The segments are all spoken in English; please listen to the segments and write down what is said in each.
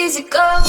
easy go.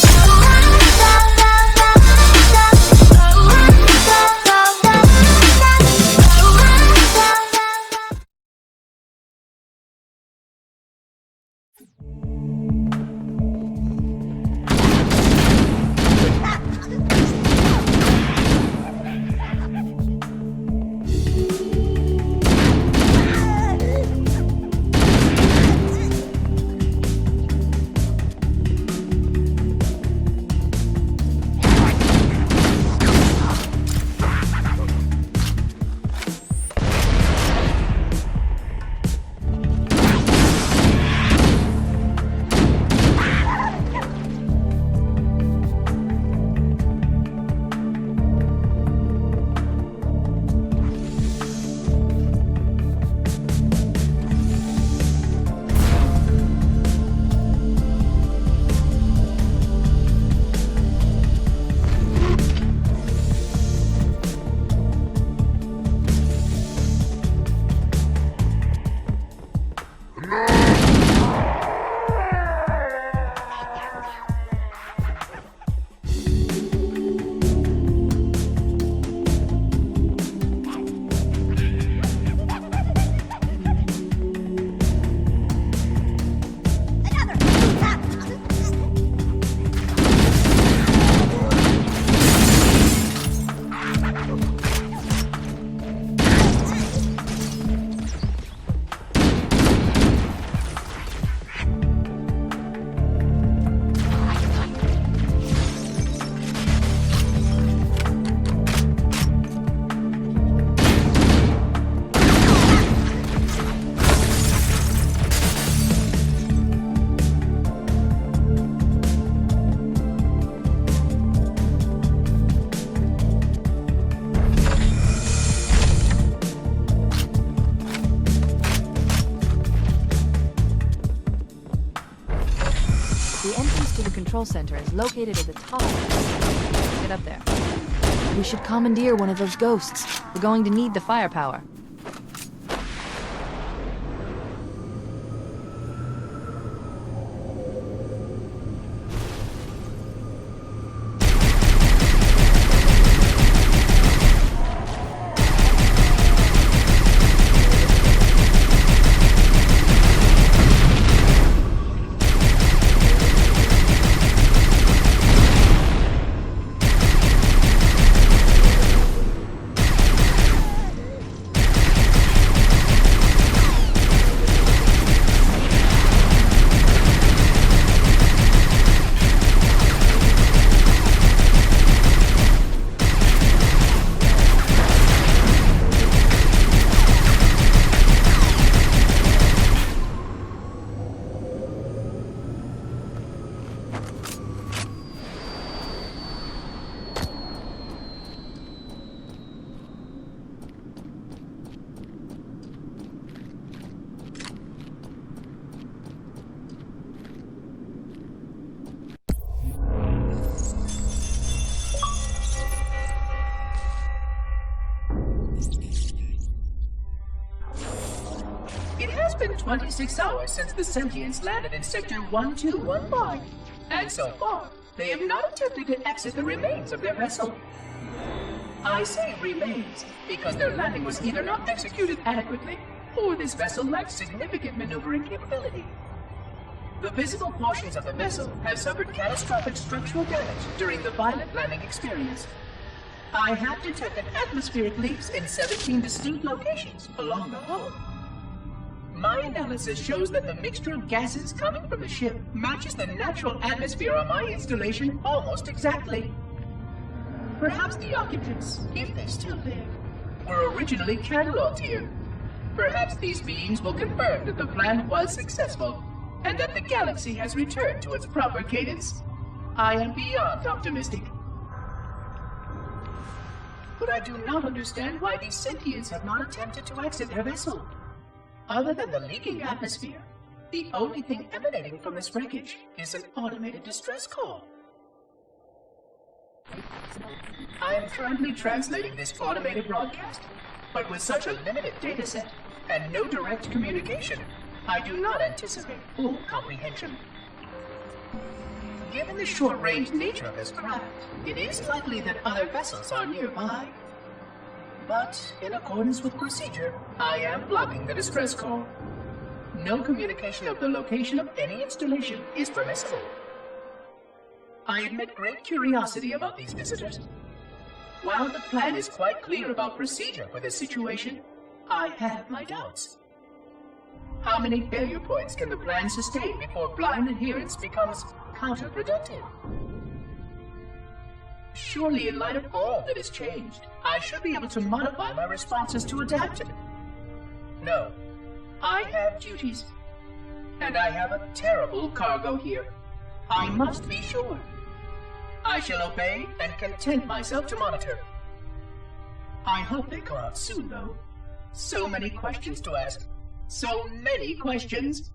The entrance to the control center is located at the top. Get up there. We should commandeer one of those ghosts. We're going to need the firepower. It has been 26 hours since the Sentients landed in Sector 1215, and so far, they have not attempted to exit the remains of their vessel. I say remains because their landing was either not executed adequately, or this vessel lacks significant maneuvering capability. The visible portions of the vessel have suffered catastrophic structural damage during the violent landing experience. I have detected atmospheric leaks in 17 distinct locations along the hull. My analysis shows that the mixture of gases coming from the ship matches the natural atmosphere on my installation almost exactly. Perhaps the occupants, if they still live, were originally cataloged here. Perhaps these beings will confirm that the plan was successful, and that the galaxy has returned to its proper cadence. I am beyond optimistic. But I do not understand why these sentients have not attempted to exit their vessel. Other than the leaking atmosphere, the only thing emanating from this wreckage is an automated distress call. I am currently translating this automated broadcast, but with such a limited dataset and no direct communication, I do not anticipate full comprehension. Given the short-range nature of this craft, it is likely that other vessels are nearby. But, in accordance with procedure, I am blocking the distress call. No communication of the location of any installation is permissible. I admit great curiosity about these visitors. While the plan is quite clear about procedure for this situation, I have my doubts. How many failure points can the plan sustain before blind adherence becomes counterproductive? Surely, in light of all that has changed, I should be able to modify my responses to adapt to it. No, I have duties. And I have a terrible cargo here. I must be sure. I shall obey and content myself to monitor. I hope they come out soon, though. So many questions to ask. So many questions.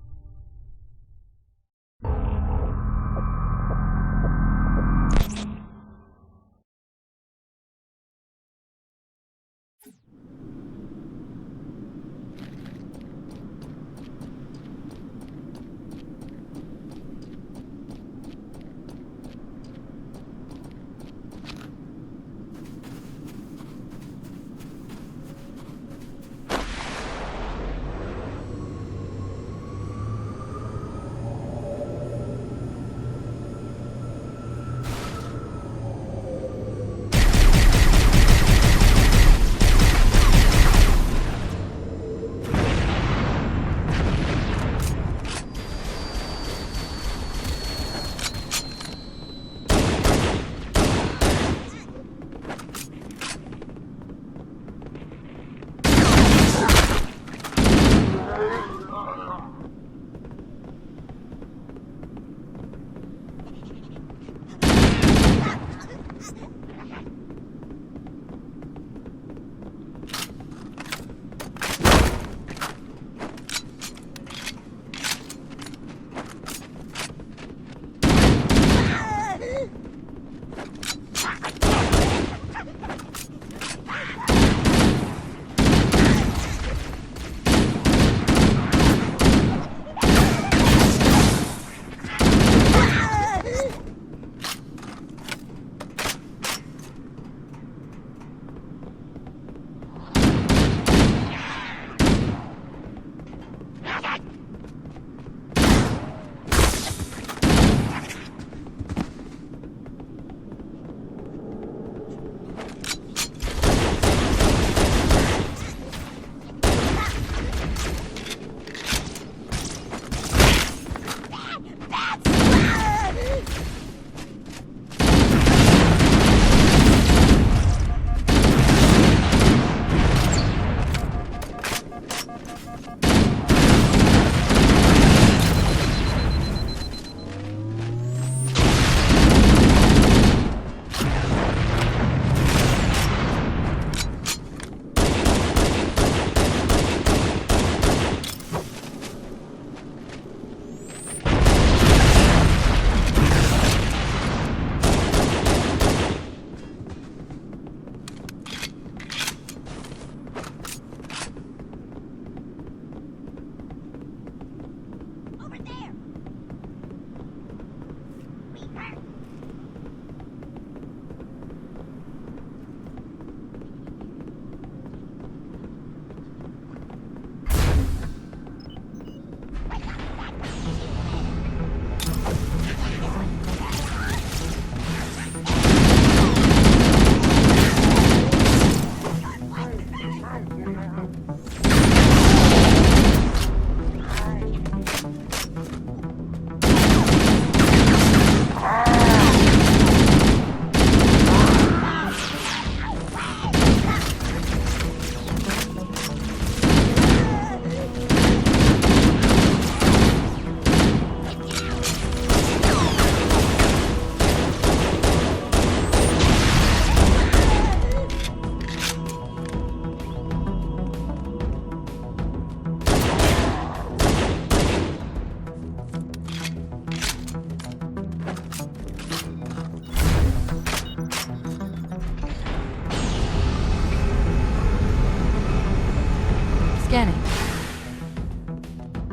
Scanning.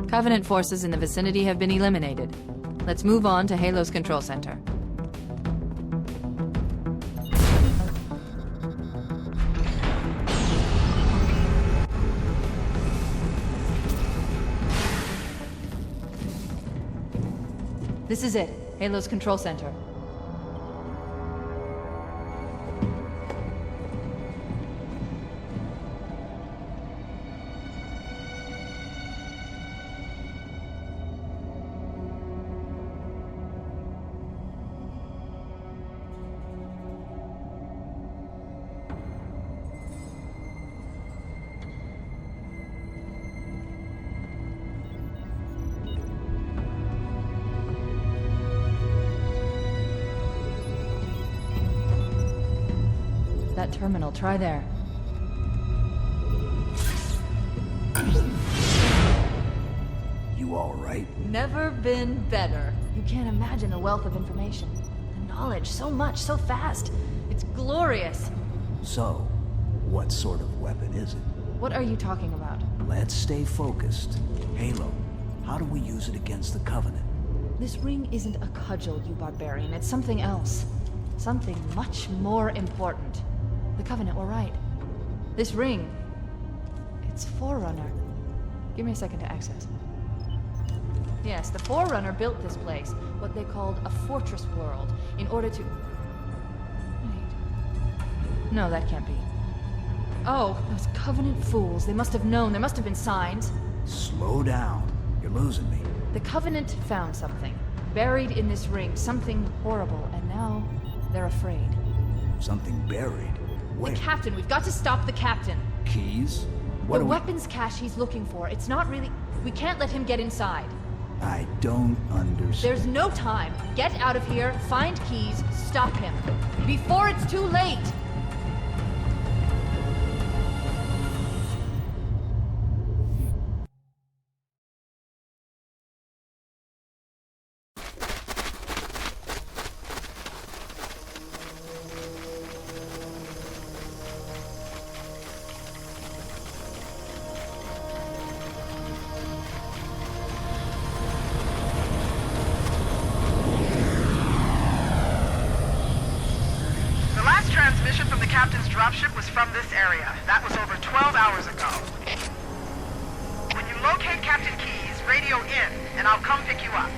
Covenant forces in the vicinity have been eliminated. Let's move on to Halo's control center. This is it, Halo's control center. That terminal, try there. You all right? Never been better. You can't imagine the wealth of information. The knowledge, so much, so fast. It's glorious. So, what sort of weapon is it? What are you talking about? Let's stay focused. Halo, how do we use it against the Covenant? This ring isn't a cudgel, you barbarian. It's something else. Something much more important. The Covenant were right. This ring, it's Forerunner. Give me a second to access. Yes, the Forerunner built this place, what they called a fortress world, in order to... Wait. No, that can't be. Oh, those Covenant fools. They must have known. There must have been signs. Slow down. You're losing me. The Covenant found something, buried in this ring, something horrible, and now they're afraid. Something buried. Wait. The captain, we've got to stop the captain. Keys? What The do we... weapons cache he's looking for, it's not really... We can't let him get inside. I don't understand. There's no time. Get out of here, find keys, stop him. Before it's too late! Transmission from the captain's dropship was from this area. That was over 12 hours ago. When you locate Captain Keyes, radio in, and I'll come pick you up.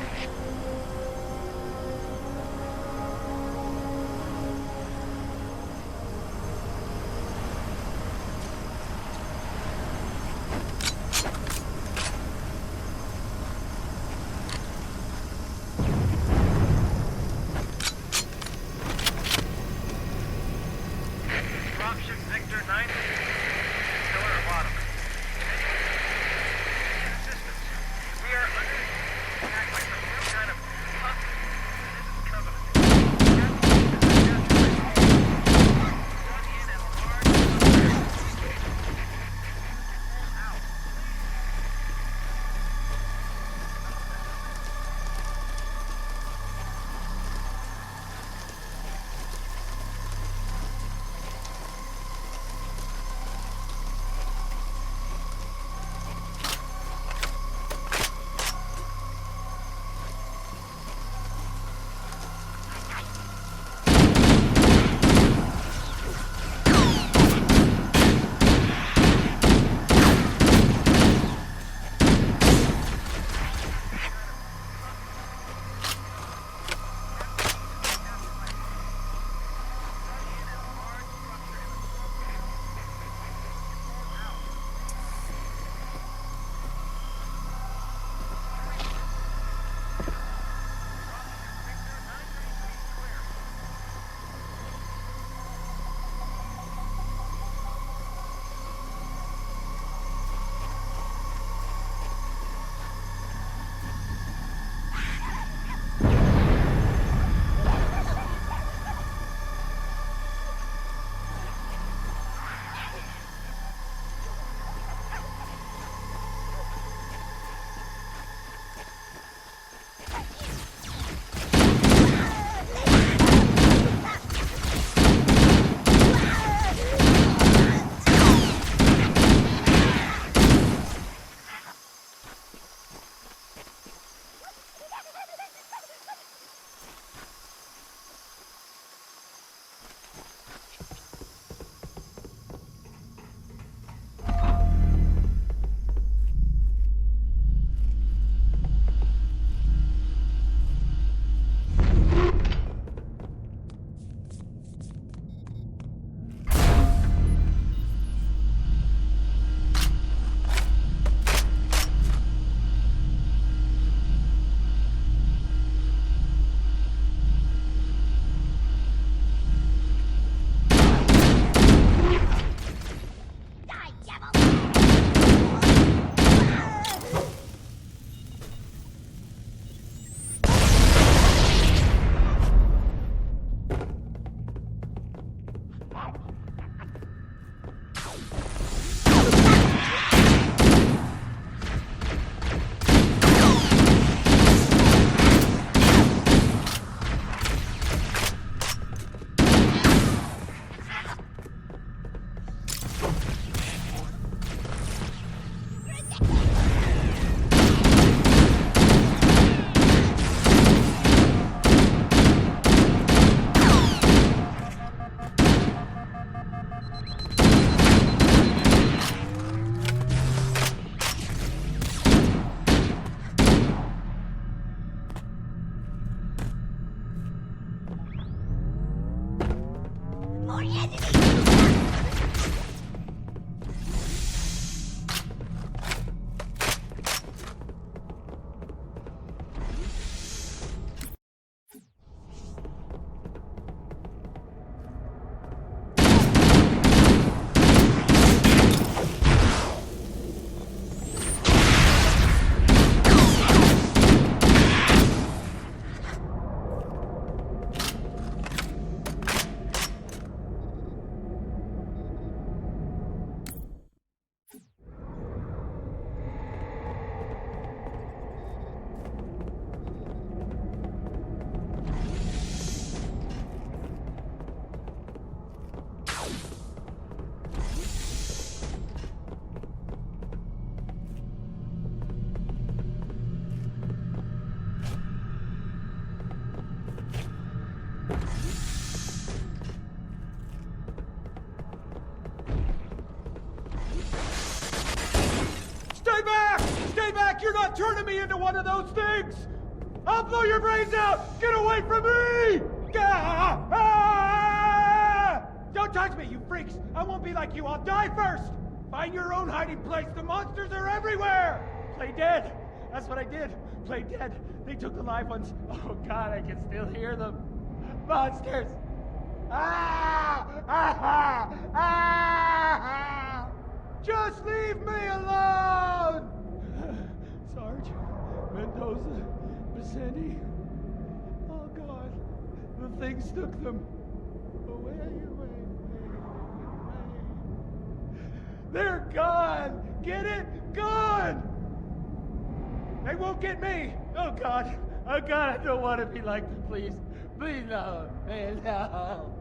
Dropship Victor 9, still at the bottom. Assistance. We are under attack by some Stay back! Stay back! You're not turning me into one of those things! I'll blow your brains out! Get away from me! Ah! Ah! Don't touch me, you freaks! I won't be like you, I'll die first! Find your own hiding place, the monsters are everywhere! Play dead! That's what I did. Play dead. They took the live ones. Oh god, I can still hear them. Monsters! Ah! Ah! Ah! Just leave me alone! Sarge, Mendoza, Vicente. Oh God, the things took them away. They're gone! Get it? Gone! They won't get me! Oh God, I don't want to be like them, please. Please, no. Man, no.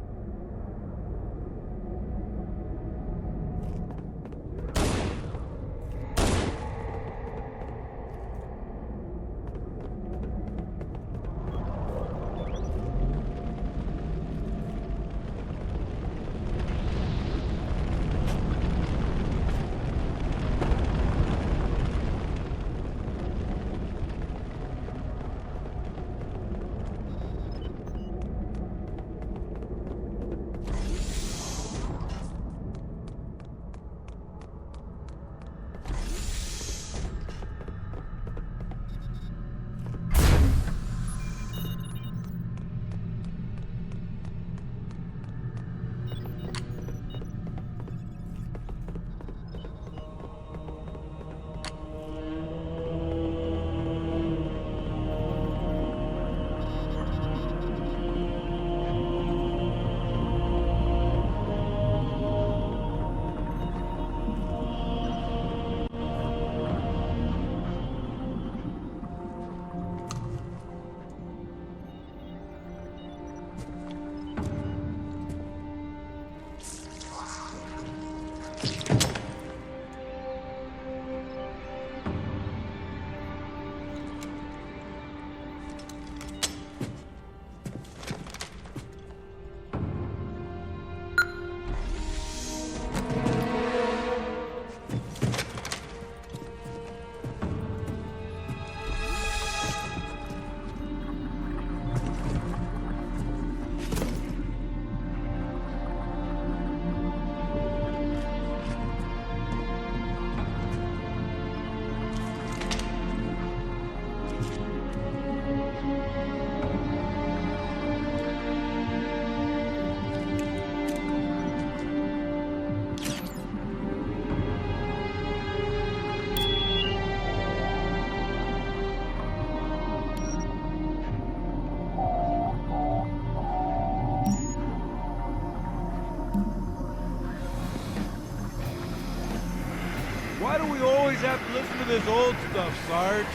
Why do we always have to listen to this old stuff, Sarge?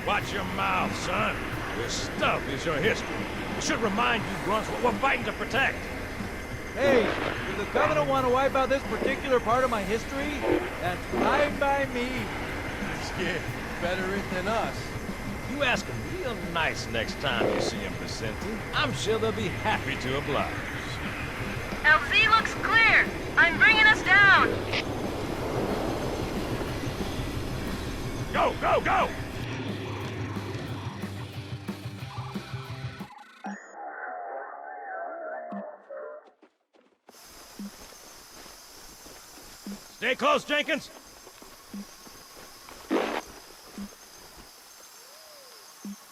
Watch your mouth, son. This stuff is your history. It should remind you, Grunts, what we're fighting to protect. Hey, does the Covenant want to wipe out this particular part of my history? That's fine by me. Yeah, better it than us. You ask them real nice next time you see them, Vicente. I'm sure they'll be happy to oblige. LZ looks clear. I'm bringing us down. Go, go, go! Stay close, Jenkins.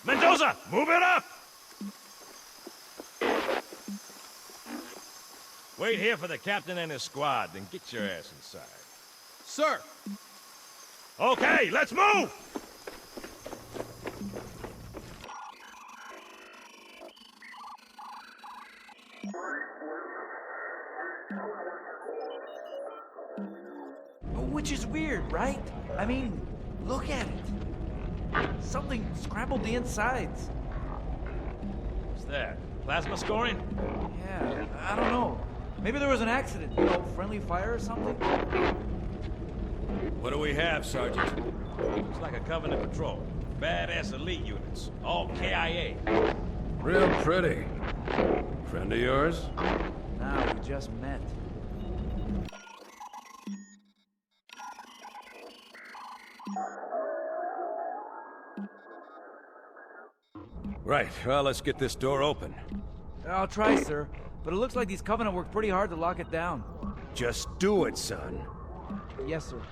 Mendoza, move it up! Wait here for the captain and his squad, then get your ass inside. Sir! Okay, let's move! Which is weird, right? I mean, look at it. Something scrambled the insides. What's that? Plasma scoring? Yeah, I don't know. Maybe there was an accident, friendly fire or something? What do we have, Sergeant? Looks like a Covenant patrol. Badass elite units. All KIA. Real pretty. Friend of yours? Nah, we just met. Right, well, let's get this door open. I'll try, sir. But it looks like these Covenant worked pretty hard to lock it down. Just do it, son. Yes, sir.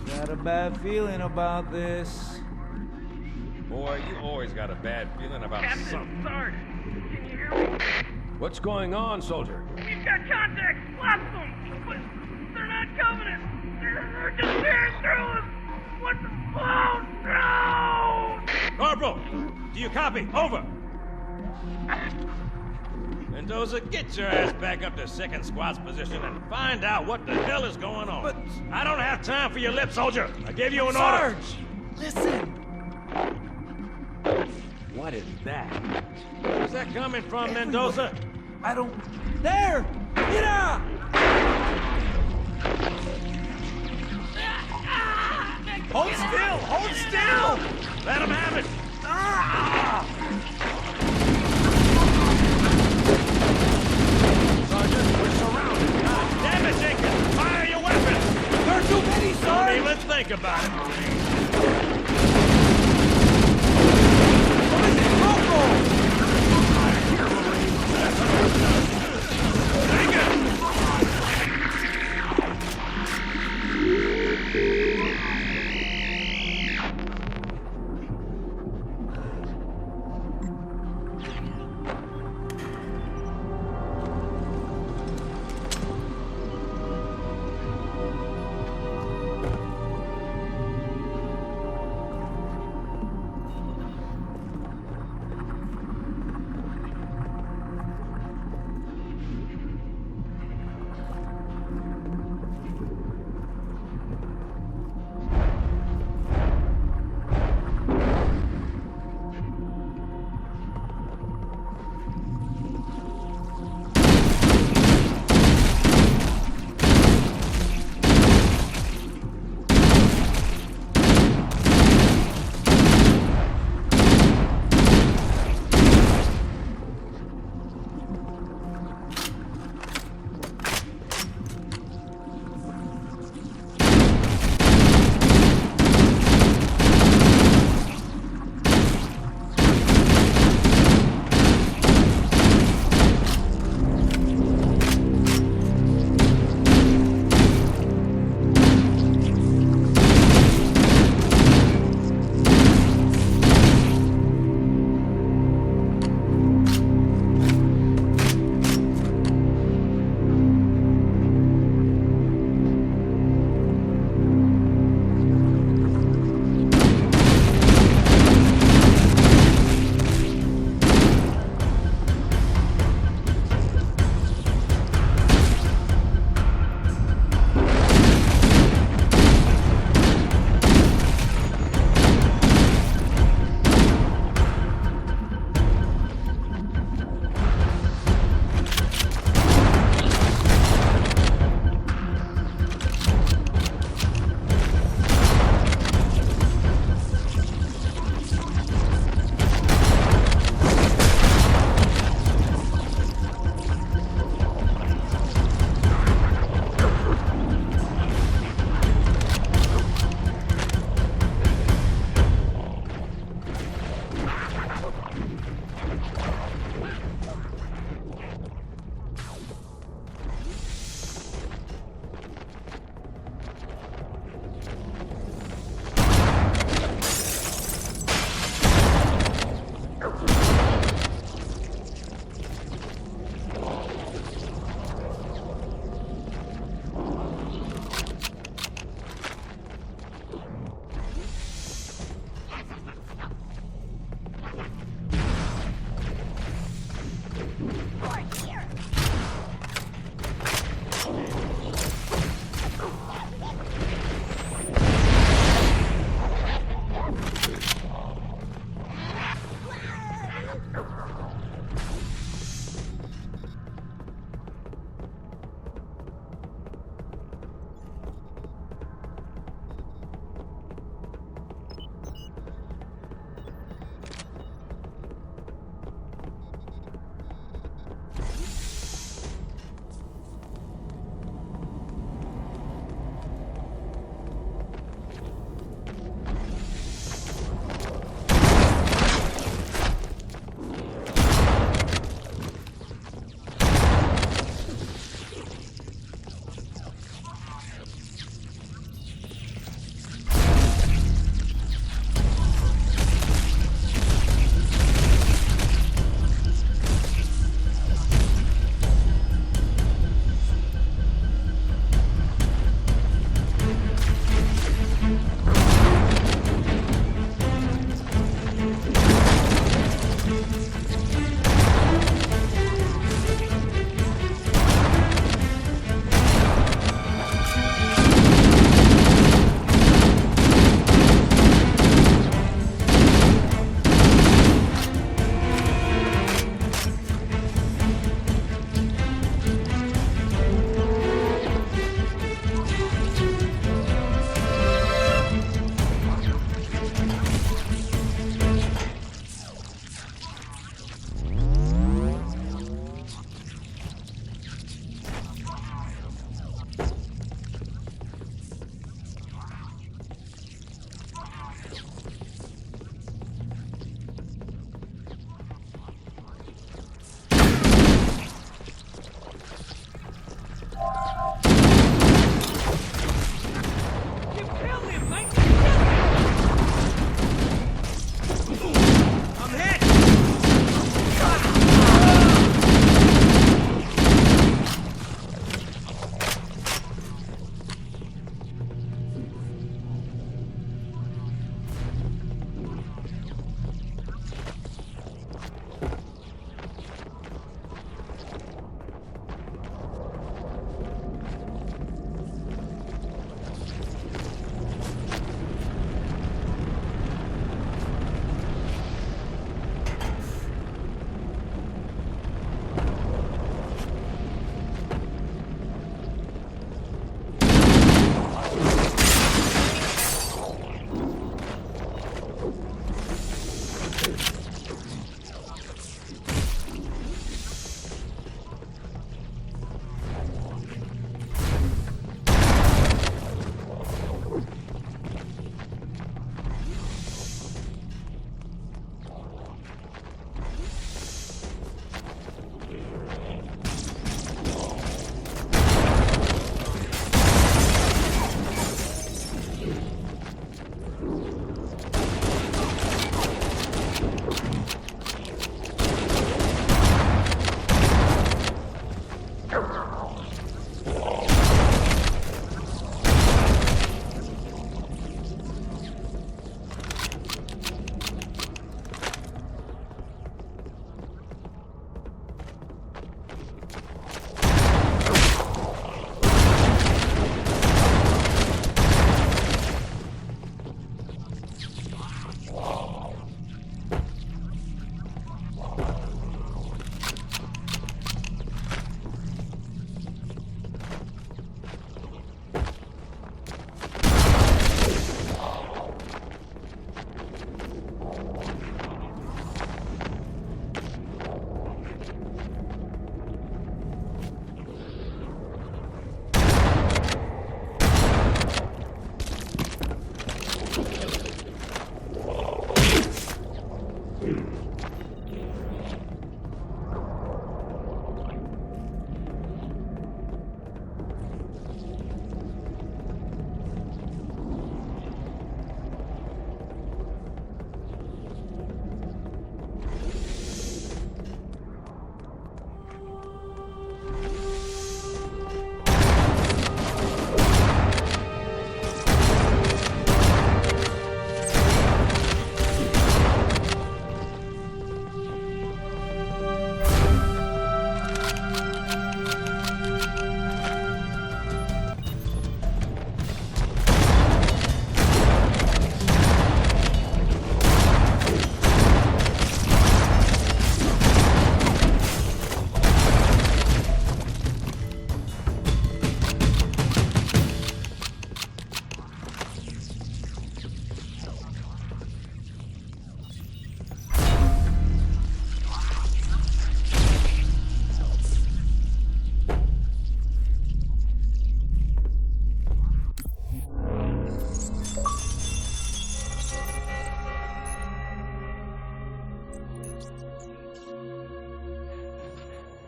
Got a bad feeling about this. Boy, you always got a bad feeling about something. Sarge, can you hear me? What's going on, soldier? We've got contacts, lots of them, but they're not Covenant. They're just tearing through us. What the? Oh, no! Corporal, do you copy? Over! Mendoza, get your ass back up to second squad's position and find out what the hell is going on. But... I don't have time for your lip, soldier. I gave you an order. Sarge! Listen! What is that? Where's that coming from, Mendoza? I don't... There! Get out! Hold still! Hold still! Let him have it! Sergeant, we're surrounded. God damn it, Jenkins! Fire your weapons! There are too many, Don't Sarge! even think about it. What is it, Corporal? Take it!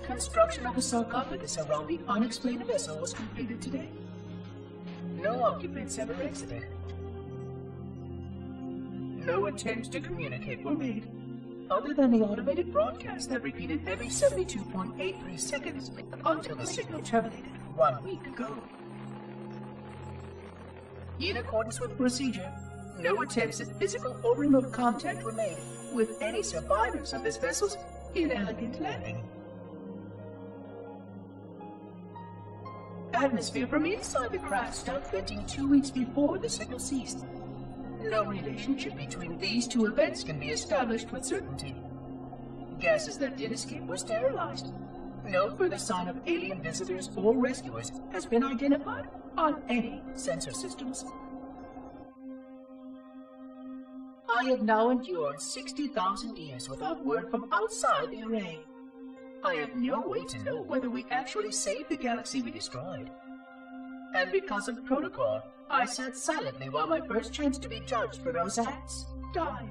Construction of a sarcophagus around the unexplained vessel was completed today. No occupants ever exited. No attempts to communicate were made, other than the automated broadcast that repeated every 72.83 seconds until the signal terminated 1 week ago. In accordance with procedure, no attempts at physical or remote contact were made with any survivors of this vessel's inelegant landing. Atmosphere from inside the craft stopped venting 2 weeks before the signal ceased. No relationship between these two events can be established with certainty. Gases that did escape were sterilized. No further sign of alien visitors or rescuers has been identified on any sensor systems. I have now endured 60,000 years without word from outside the array. I have no way to know whether we actually saved the galaxy we destroyed. And because of protocol, I sat silently while my first chance to be judged for those acts died.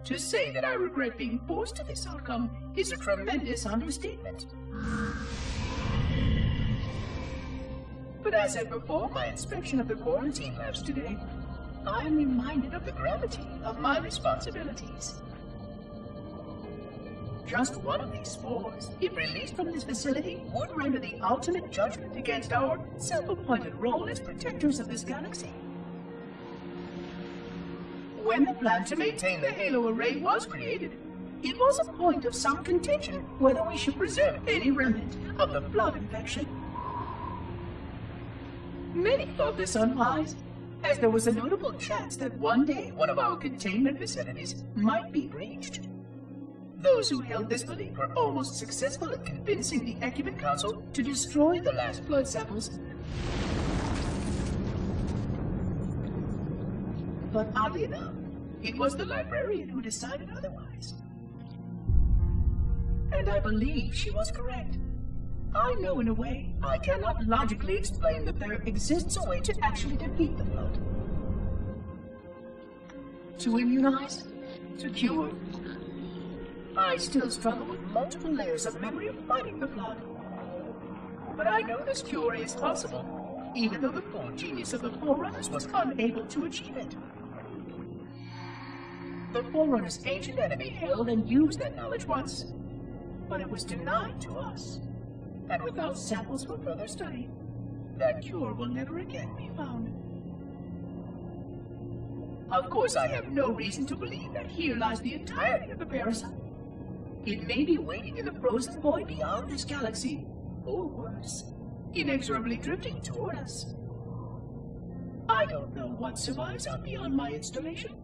To say that I regret being forced to this outcome is a tremendous understatement. But as I perform my inspection of the quarantine labs today, I am reminded of the gravity of my responsibilities. Just one of these spores, if released from this facility, would render the ultimate judgment against our self-appointed role as protectors of this galaxy. When the plan to maintain the Halo array was created, it was a point of some contention whether we should preserve any remnant of the blood infection. Many thought this unwise, as there was a notable chance that one day one of our containment facilities might be breached. Those who held this belief were almost successful at convincing the Ecumen Council to destroy the last blood samples. But oddly enough, it was the librarian who decided otherwise. And I believe she was correct. I know in a way I cannot logically explain that there exists a way to actually defeat the blood. To immunize, to cure. I still struggle with multiple layers of memory of fighting the blood. But I know this cure is possible, even though the full genius of the Forerunners was unable to achieve it. The Forerunners' ancient enemy held and used that knowledge once, but it was denied to us. And without samples for further study, that cure will never again be found. Of course, I have no reason to believe that here lies the entirety of the parasite. It may be waiting in the frozen void beyond this galaxy, or worse, inexorably drifting toward us. I don't know what survives out beyond my installation,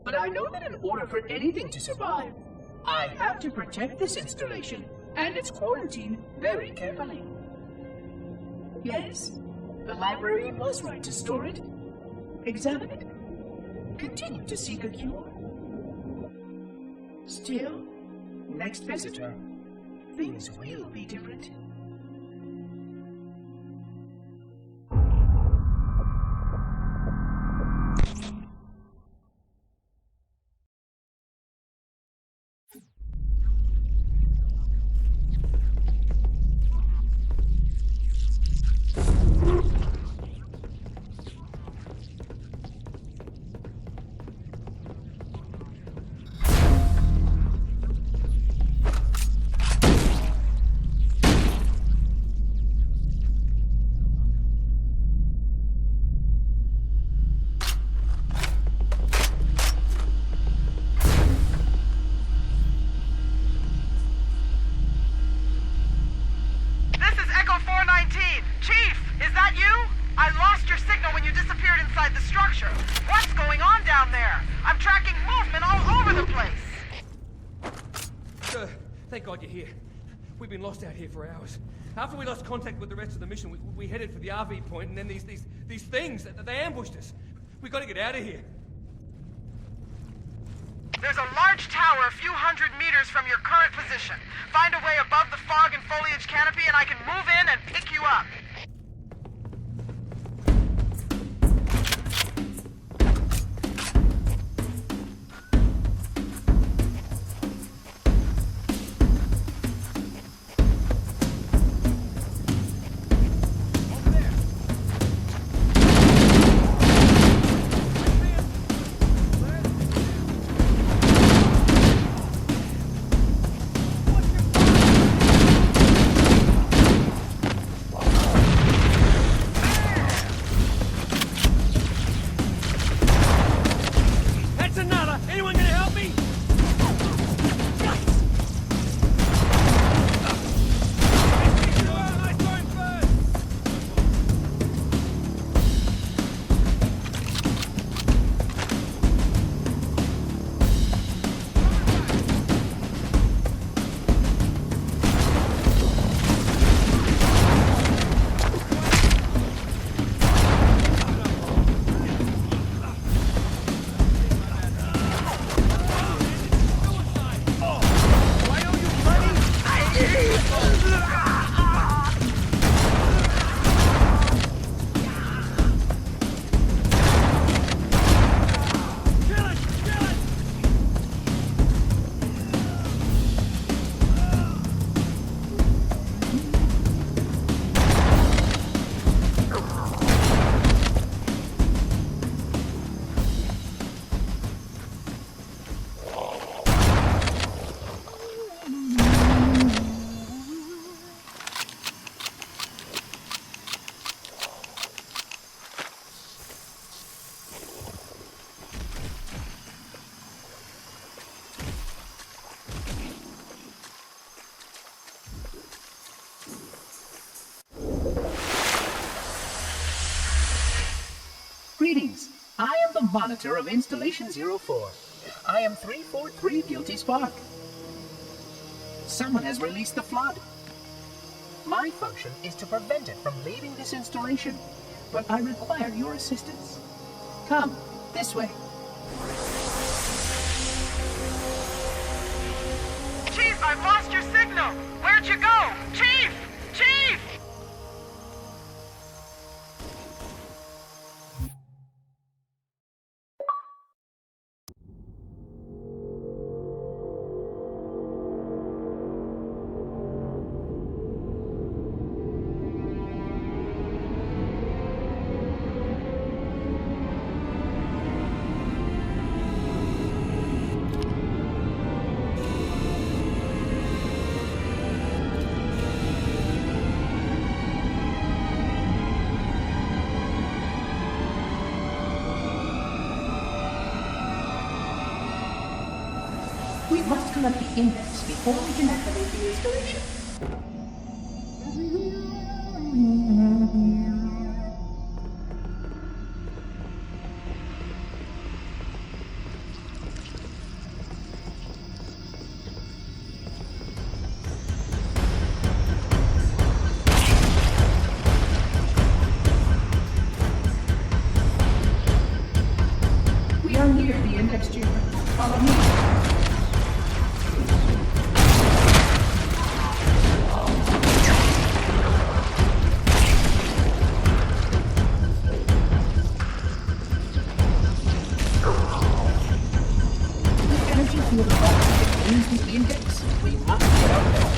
but I know that in order for anything to survive, I have to protect this installation and its quarantine very carefully. Yes, the librarian was right to store it, examine it, continue to seek a cure. Still, next visitor, things will be different. Thank God you're here. We've been lost out here for hours. After we lost contact with the rest of the mission, we headed for the RV point, and then these things, they ambushed us. We gotta get out of here. There's a large tower a few hundred meters from your current position. Find a way above the fog and foliage canopy, and I can move in and pick you up. Greetings. I am the monitor of Installation 04. I am 343 Guilty Spark. Someone has released the flood. My function is to prevent it from leaving this installation, but I require your assistance. Come, this way. Chief, I've lost your signal! Where'd you go? Chief! Chief! select the index before we can activate the installation. We are near the index chamber. Follow me. The energy field of all use the index. We must get out there.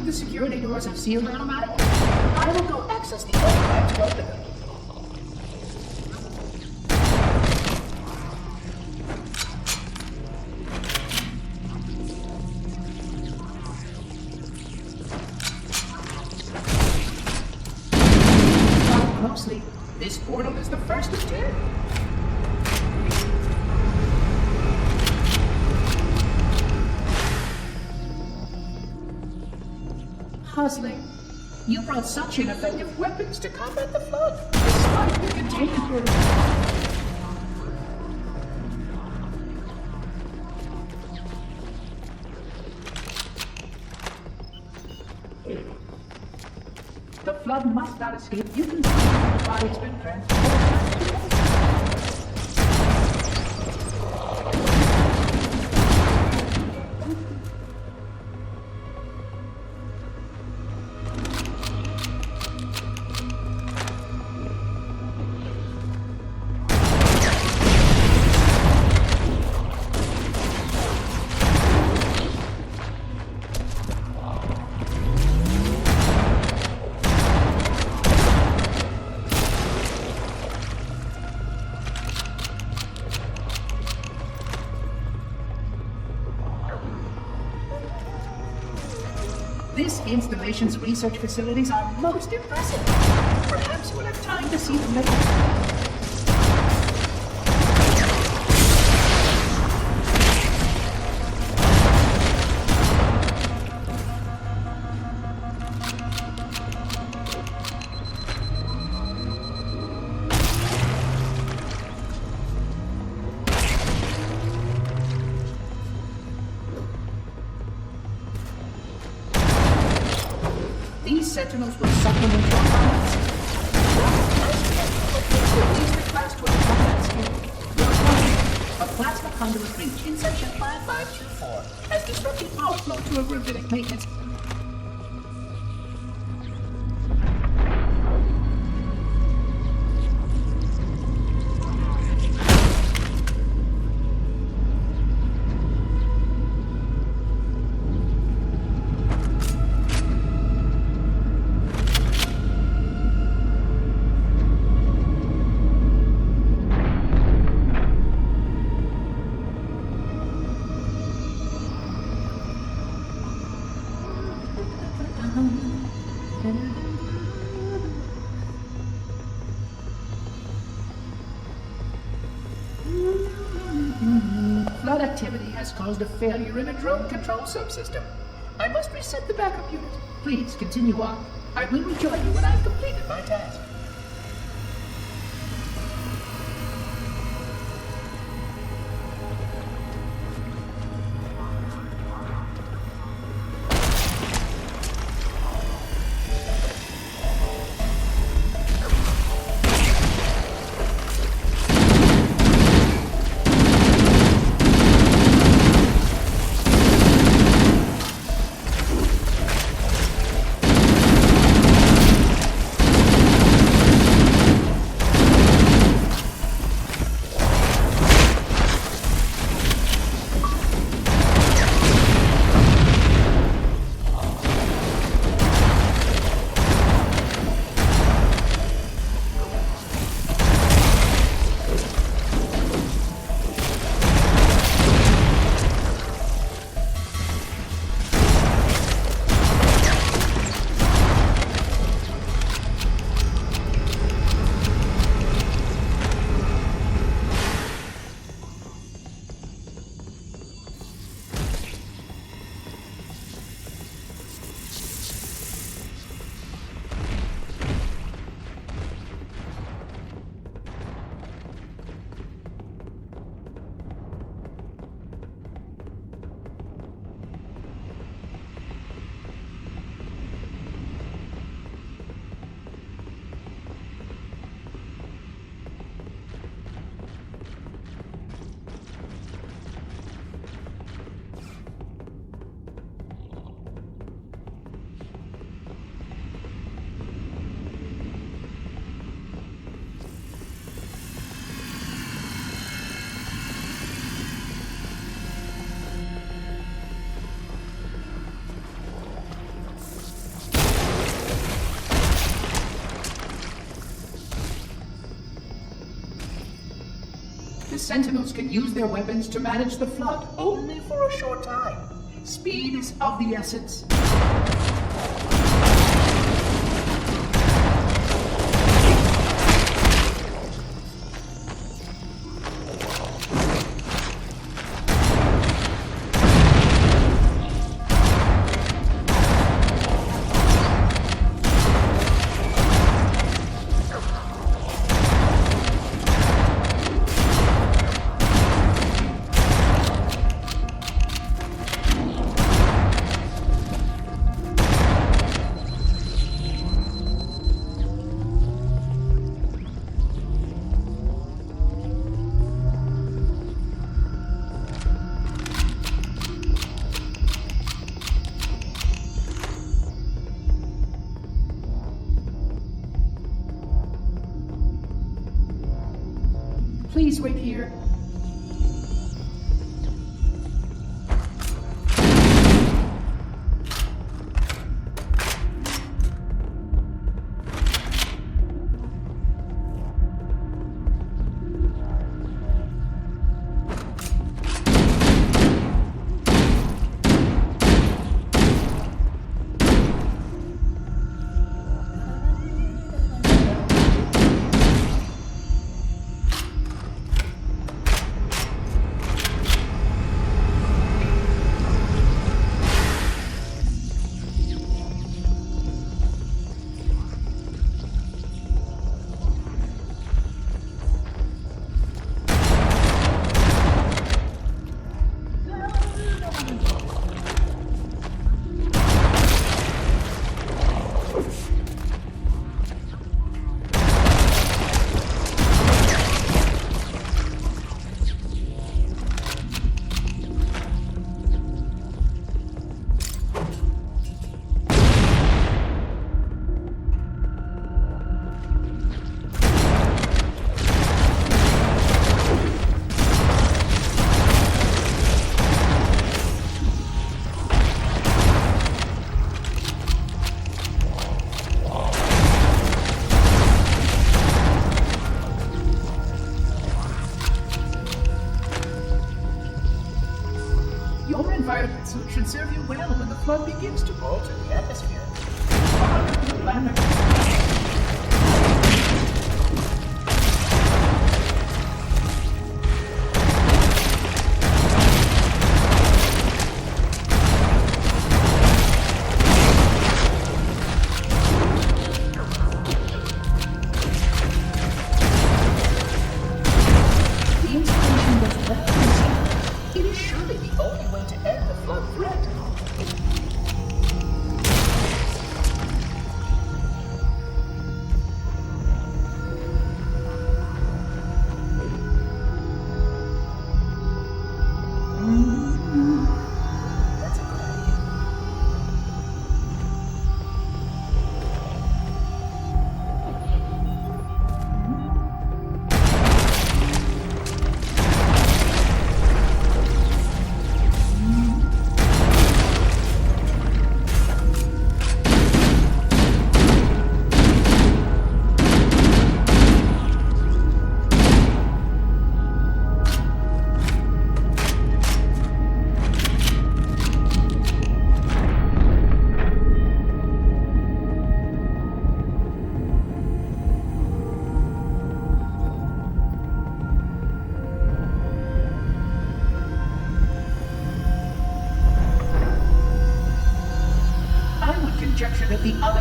The security doors have sealed automatically. I will go access the override to open them. Follow closely. This portal is the first of 10. Puzzling. You brought such ineffective weapons to combat the flood, despite the containment protocol. The flood must not escape. You can see the body's been transformed. This installation's research facilities are most impressive. Perhaps we'll have time to see the mechanism. These sentinels will supplement your combat. Release the Class 12 combat skill. A plasma conduit breach in section 5524 has disrupted outflow to a gravitic maintenance. Flood activity has caused a failure in a drone control subsystem. I must reset the backup unit. Please continue on. I will rejoin you when I've completed my task. The Sentinels can use their weapons to manage the flood only for a short time. Speed is of the essence. Please wait here. Your environment suit should serve you well when the flood begins to alter the atmosphere.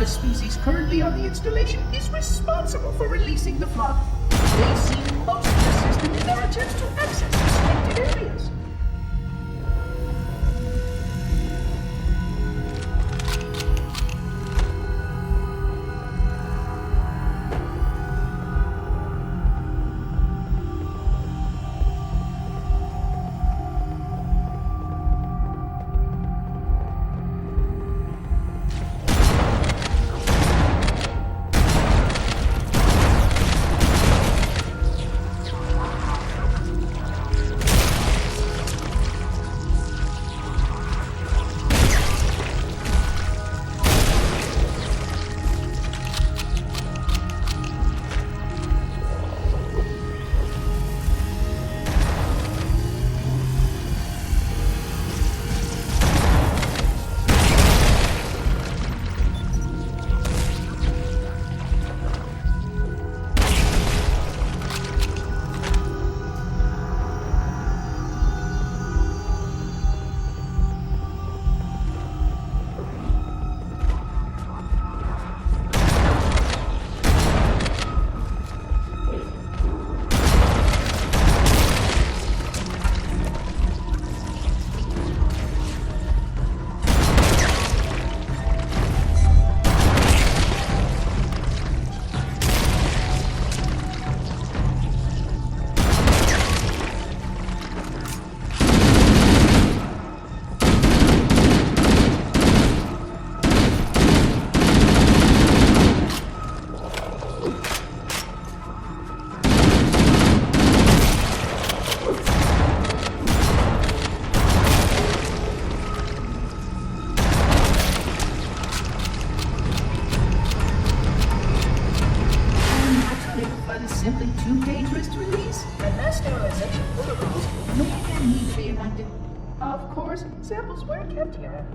a species currently on the installation is responsible for releasing the flood. They seem most persistent in their attempts to access restricted areas. Simply too dangerous to release, and mass sterilization protocols may need to be enacted. Of course, samples were kept here.